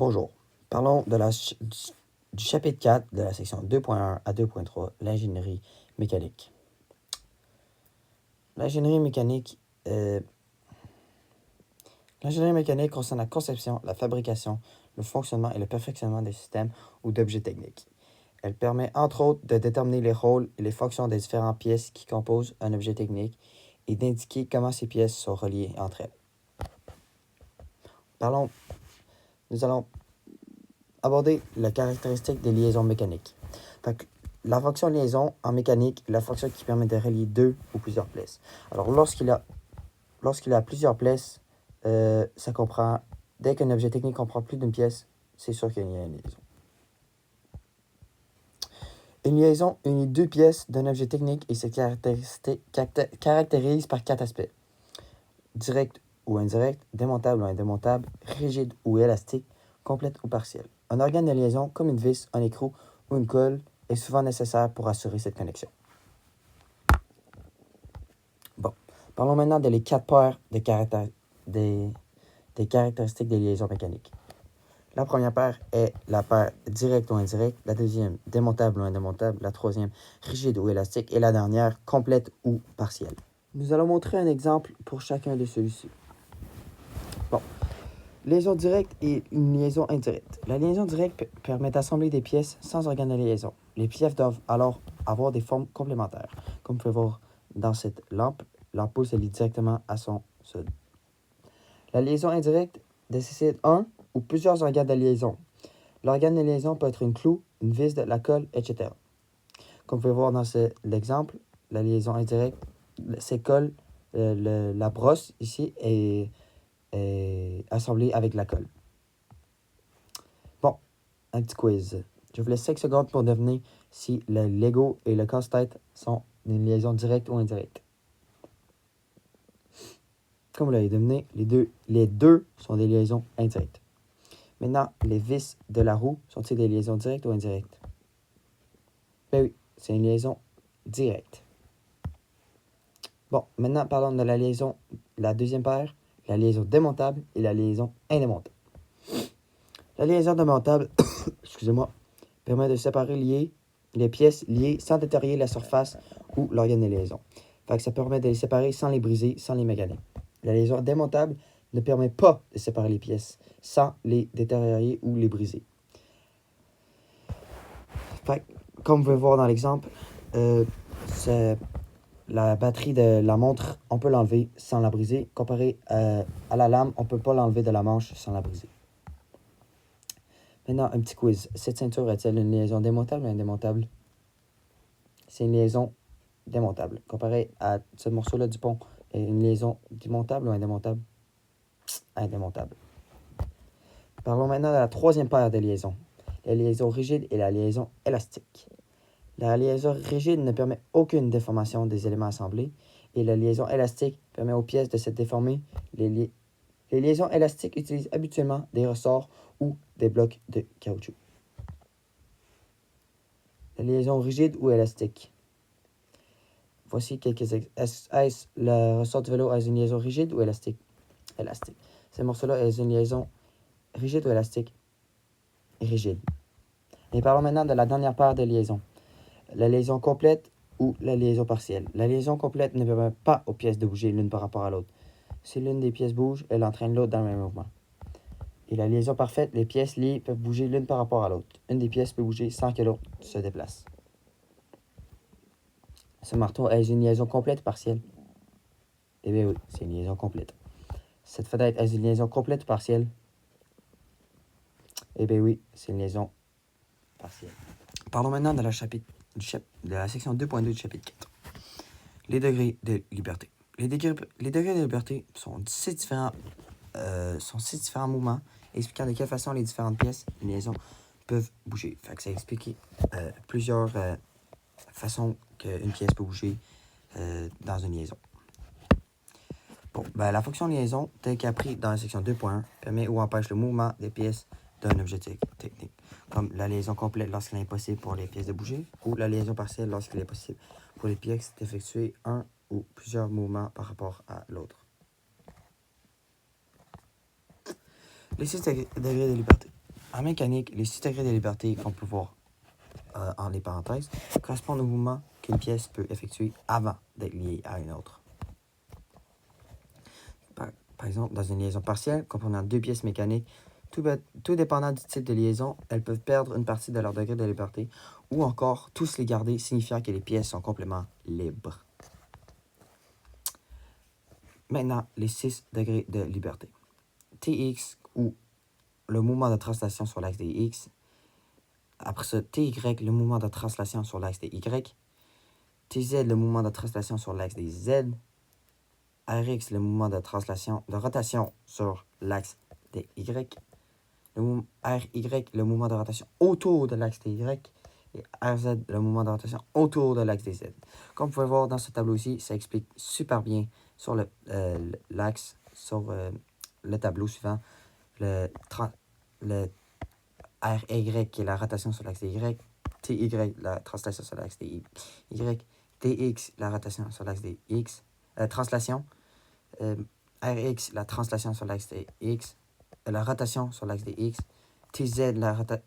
Bonjour. Parlons du chapitre 4 de la section 2.1 à 2.3, l'ingénierie mécanique. L'ingénierie mécanique concerne la conception, la fabrication, le fonctionnement et le perfectionnement des systèmes ou d'objets techniques. Elle permet entre autres de déterminer les rôles et les fonctions des différentes pièces qui composent un objet technique et d'indiquer comment ces pièces sont reliées entre elles. Nous allons aborder la caractéristique des liaisons mécaniques. La fonction liaison en mécanique est la fonction qui permet de relier deux ou plusieurs pièces. Alors, lorsqu'il y a plusieurs pièces, ça comprend, dès qu'un objet technique comprend plus d'une pièce, c'est sûr qu'il y a une liaison. Une liaison unit deux pièces d'un objet technique et se caractérise par quatre aspects. Direct ou indirect, démontable ou indémontable, rigide ou élastique, complète ou partielle. Un organe de liaison, comme une vis, un écrou ou une colle, est souvent nécessaire pour assurer cette connexion. Bon, parlons maintenant des quatre paires des caractéristiques des liaisons mécaniques. La première paire est la paire directe ou indirecte, la deuxième démontable ou indémontable, la troisième rigide ou élastique et la dernière complète ou partielle. Nous allons montrer un exemple pour chacun de ceux-ci. Bon, liaison directe et une liaison indirecte. La liaison directe permet d'assembler des pièces sans organe de liaison. Les pièces doivent alors avoir des formes complémentaires. Comme vous pouvez voir dans cette lampe, l'ampoule se lie directement à son solde. La liaison indirecte nécessite un ou plusieurs organes de liaison. L'organe de liaison peut être une clou, une vis, de la colle, etc. Comme vous pouvez voir dans l'exemple, la liaison indirecte, c'est colle, la brosse ici est assemblée avec la colle. Bon, un petit quiz. Je vous laisse 5 secondes pour deviner si le Lego et le casse-tête sont une liaison directe ou indirecte. Comme vous l'avez deviné, les deux sont des liaisons indirectes. Maintenant, les vis de la roue sont-ils des liaisons directes ou indirectes? Ben oui, c'est une liaison directe. Bon, maintenant, parlons de la deuxième paire, la liaison démontable et la liaison indémontable. La liaison démontable, excusez-moi, permet de séparer les pièces liées sans détériorer la surface ou l'organe de liaison. Fait que ça permet de les séparer sans les briser, sans les maganer. La liaison démontable ne permet pas de séparer les pièces sans les détériorer ou les briser. Fait que, comme vous pouvez voir dans l'exemple, la batterie de la montre, on peut l'enlever sans la briser. Comparé à la lame, on ne peut pas l'enlever de la manche sans la briser. Maintenant, un petit quiz. Cette ceinture est-elle une liaison démontable ou indémontable? C'est une liaison démontable. Comparé à ce morceau-là du pont, une liaison démontable ou indémontable? Indémontable. Parlons maintenant de la troisième paire de liaisons. La liaison rigide et la liaison élastique. La liaison rigide ne permet aucune déformation des éléments assemblés et la liaison élastique permet aux pièces de se déformer. Les liaisons élastiques utilisent habituellement des ressorts ou des blocs de caoutchouc. La liaison rigide ou élastique. Voici quelques est-ce le ressort du vélo est une liaison rigide ou élastique? Élastique. Ce morceau-là est une liaison rigide ou élastique? Rigide. Et parlons maintenant de la dernière paire de liaisons. La liaison complète ou la liaison partielle. La liaison complète ne permet pas aux pièces de bouger l'une par rapport à l'autre. Si l'une des pièces bouge, elle entraîne l'autre dans le même mouvement. Et la liaison parfaite, les pièces liées peuvent bouger l'une par rapport à l'autre. Une des pièces peut bouger sans que l'autre se déplace. Ce marteau est une liaison complète ou partielle? Eh bien oui, c'est une liaison complète. Cette fenêtre est une liaison complète ou partielle? Eh bien oui, c'est une liaison partielle. Parlons maintenant de la section 2.2 du chapitre 4. Les degrés de liberté. Les degrés de liberté sont six différents mouvements expliquant de quelle façon les différentes pièces d'une liaison peuvent bouger. Fait que ça explique plusieurs façons qu'une pièce peut bouger dans une liaison. Bon, la fonction liaison, telle qu'apprise dans la section 2.1, permet ou empêche le mouvement des pièces d'un objet technique, comme la liaison complète lorsqu'il est impossible pour les pièces de bouger, ou la liaison partielle lorsqu'il est possible pour les pièces d'effectuer un ou plusieurs mouvements par rapport à l'autre. Les 6 degrés de liberté. En mécanique, les 6 degrés de liberté qu'on peut voir en les parenthèses correspondent au mouvement qu'une pièce peut effectuer avant d'être liée à une autre. Par exemple, dans une liaison partielle comprenant 2 pièces mécaniques, tout dépendant du type de liaison, elles peuvent perdre une partie de leur degré de liberté ou encore tous les garder, signifiant que les pièces sont complètement libres. Maintenant, les 6 degrés de liberté. Tx, ou le mouvement de translation sur l'axe des x. Après ça, Ty, le mouvement de translation sur l'axe des y. Tz, le mouvement de translation sur l'axe des z. Rx, le mouvement de rotation sur l'axe des y. Ry, le mouvement de rotation autour de l'axe des y. Et Rz, le mouvement de rotation autour de l'axe des z. Comme vous pouvez voir dans ce tableau-ci, ça explique super bien sur l'axe, sur le tableau suivant, le Ry qui est la rotation sur l'axe des y, Ty, la translation sur l'axe des y, Tx, la rotation sur l'axe des x, translation, Rx, la translation sur l'axe des x, la rotation sur l'axe des x, Tz,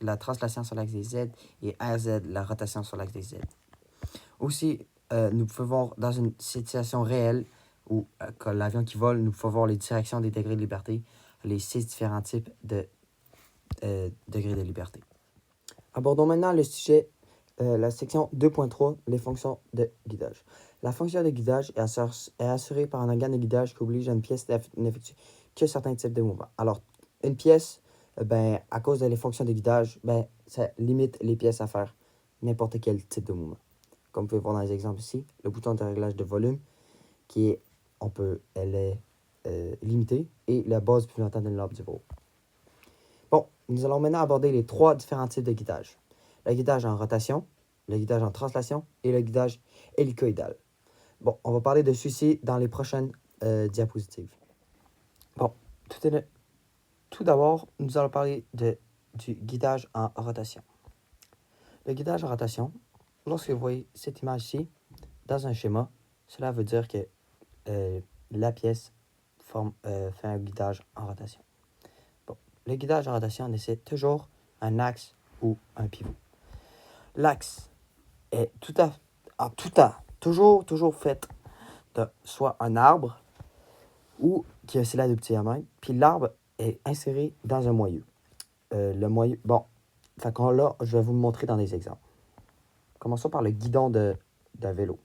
la translation sur l'axe des z, et Rz, la rotation sur l'axe des z. Aussi, nous pouvons voir dans une situation réelle où l'avion qui vole, nous pouvons voir les directions des degrés de liberté, les 6 différents types de degrés de liberté. Abordons maintenant le sujet, la section 2.3, les fonctions de guidage. La fonction de guidage est assurée par un organe de guidage qui oblige une pièce n'effectuer que certains types de mouvements. Alors, une pièce, à cause des fonctions de guidage, ça limite les pièces à faire n'importe quel type de mouvement. Comme vous pouvez voir dans les exemples ici, le bouton de réglage de volume, elle est limitée, et la base du pivotant d'une lampe du bureau. Bon, nous allons maintenant aborder les 3 différents types de guidage. Le guidage en rotation, le guidage en translation et le guidage hélicoïdal. Bon, on va parler de ceci dans les prochaines diapositives. Bon, tout d'abord, nous allons parler du guidage en rotation. Le guidage en rotation, lorsque vous voyez cette image ici, dans un schéma, cela veut dire que la pièce fait un guidage en rotation. Bon, le guidage en rotation nécessite toujours un axe ou un pivot. L'axe est toujours fait de soit un arbre ou qui a cela de petit diamètre, puis l'arbre est inséré dans un moyeu. Le moyeu, bon, là, je vais vous le montrer dans des exemples. Commençons par le guidon d'un vélo.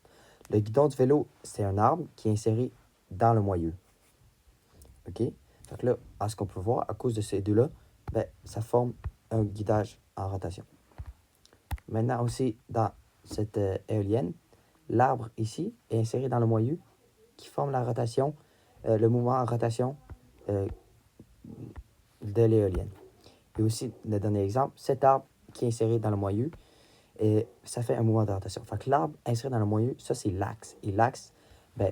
Le guidon du vélo, c'est un arbre qui est inséré dans le moyeu. OK? Fait que là, à ce qu'on peut voir, à cause de ces deux-là, ça forme un guidage en rotation. Maintenant aussi, dans cette éolienne, l'arbre ici est inséré dans le moyeu qui forme la rotation, le mouvement en rotation de l'éolienne. Et aussi, le dernier exemple, cet arbre qui est inséré dans le moyeu, ça fait un mouvement de rotation. Fait que l'arbre inséré dans le moyeu, ça c'est l'axe. Et l'axe,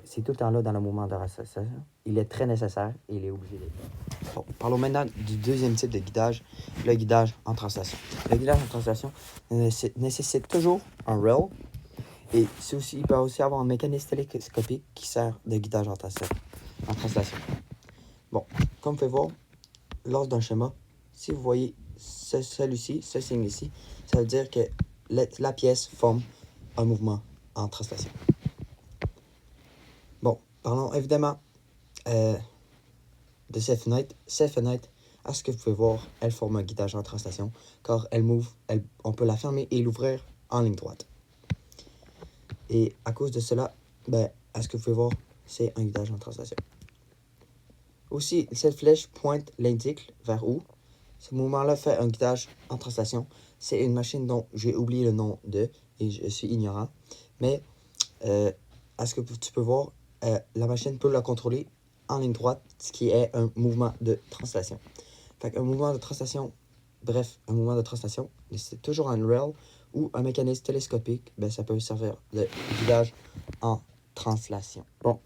c'est tout le temps là dans le mouvement de rotation. Il est très nécessaire et il est obligé d'être. Bon, parlons maintenant du deuxième type de guidage, le guidage en translation. Le guidage en translation nécessite toujours un rail. Et il peut aussi avoir un mécanisme télescopique qui sert de guidage en translation. Bon, comme vous pouvez voir, lors d'un schéma, si vous voyez celui-ci, ce signe ici, ça veut dire que la pièce forme un mouvement en translation. Bon, parlons évidemment de cette fenêtre. Cette fenêtre, à ce que vous pouvez voir, elle forme un guidage en translation, car on peut la fermer et l'ouvrir en ligne droite. Et à cause de cela, à ce que vous pouvez voir, c'est un guidage en translation. Aussi, cette flèche pointe l'indique vers où. Ce mouvement-là fait un guidage en translation. C'est une machine dont j'ai oublié le nom et je suis ignorant. Mais à ce que tu peux voir, la machine peut la contrôler en ligne droite, ce qui est un mouvement de translation. Fait un mouvement de translation, c'est toujours un rail ou un mécanisme télescopique, ça peut servir de guidage en translation. Bon,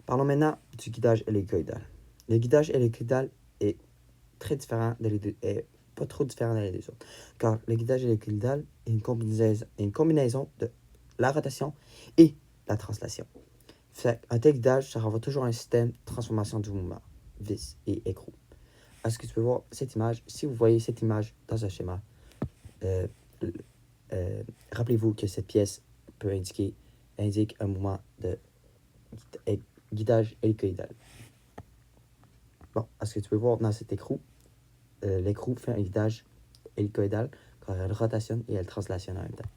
parlons maintenant du guidage hélicoïdal. Le guidage hélicoïdal est très différent pas trop différent des deux autres, car le guidage hélicoïdal est une combinaison de la rotation et la translation. Fait un tel guidage, ça renvoie toujours un système de transformation du mouvement, vis et écrou. est-ce que tu peux voir cette image? Si vous voyez cette image dans un schéma, rappelez-vous que cette pièce peut indique un mouvement de guidage hélicoïdal. Bon, est-ce que tu peux voir dans cet écrou, l'écrou fait un guidage hélicoïdal quand elle rotationne et elle translationne en même temps.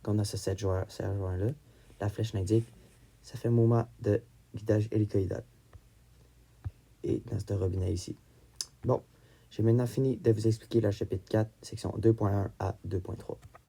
Quand on a ce 7 joints-là, la flèche l'indique, ça fait un mouvement de guidage hélicoïdal. Et dans ce robinet ici. Bon, j'ai maintenant fini de vous expliquer la chapitre 4, section 2.1 à 2.3.